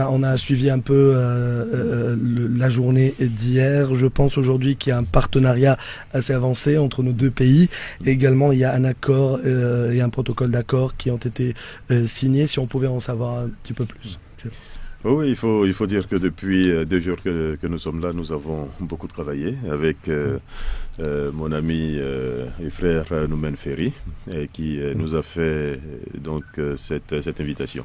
On a suivi un peu la journée d'hier. Je pense aujourd'hui qu'il y a un partenariat assez avancé entre nos deux pays. Et également, il y a un accord et un protocole d'accord qui ont été signés. Si on pouvait en savoir un petit peu plus. Oui, il faut dire que depuis 2 jours que nous sommes là, nous avons beaucoup travaillé avec mon ami et frère Noumen Ferry, qui nous a fait donc cette invitation.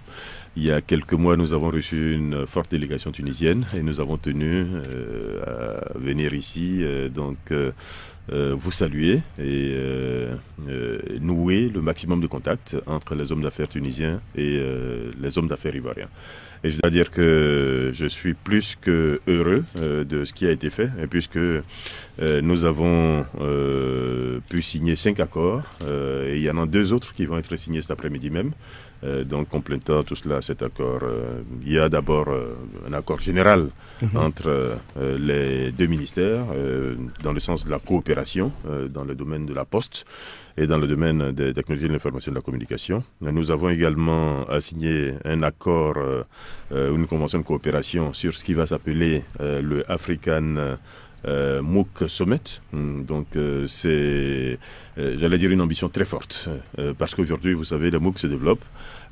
Il y a quelques mois, nous avons reçu une forte délégation tunisienne et nous avons tenu à venir ici vous saluer et nouer le maximum de contacts entre les hommes d'affaires tunisiens et les hommes d'affaires ivoiriens. Et je dois dire que je suis plus que heureux de ce qui a été fait, puisque nous avons pu signer 5 accords et il y en a 2 autres qui vont être signés cet après-midi même. Donc complétant tout cela, cet accord, il y a d'abord un accord général entre les 2 ministères dans le sens de la coopération dans le domaine de la poste et dans le domaine des technologies de l'information et de la communication. Nous avons également signé un accord, une convention de coopération sur ce qui va s'appeler le African MOOC Summit. Donc c'est, j'allais dire, une ambition très forte parce qu'aujourd'hui, vous savez, les MOOC se développent.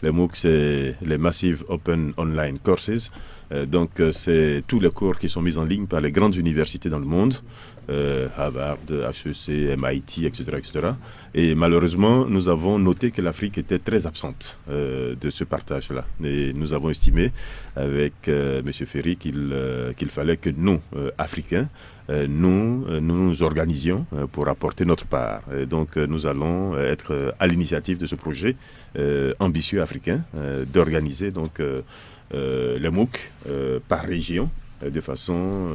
Les MOOC, c'est les Massive Open Online Courses. Donc c'est tous les cours qui sont mis en ligne par les grandes universités dans le monde, Harvard, HEC, MIT, etc., etc. Et malheureusement, nous avons noté que l'Afrique était très absente de ce partage-là. Et nous avons estimé avec M. Ferry qu'il fallait que nous, Africains, nous organisions pour apporter notre part. Et donc nous allons être à l'initiative de ce projet ambitieux africain d'organiser donc les MOOC par région, de façon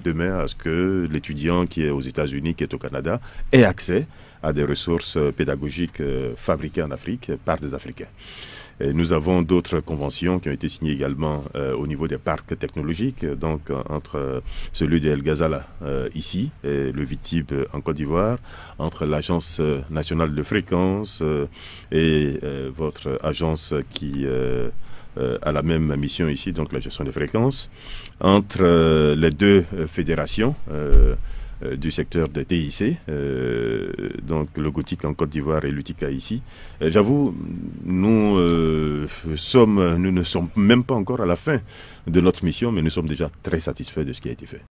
demain à ce que l'étudiant qui est aux États-Unis, qui est au Canada, ait accès à des ressources pédagogiques fabriquées en Afrique par des Africains. Et nous avons d'autres conventions qui ont été signées également au niveau des parcs technologiques, donc entre celui de El Ghazala ici et le VITIB en Côte d'Ivoire, entre l'Agence nationale de fréquence et votre agence qui à la même mission ici, donc la gestion des fréquences, entre les 2 fédérations du secteur des TIC, donc le Gothique en Côte d'Ivoire et l'UTICA ici. J'avoue, nous ne sommes même pas encore à la fin de notre mission, mais nous sommes déjà très satisfaits de ce qui a été fait.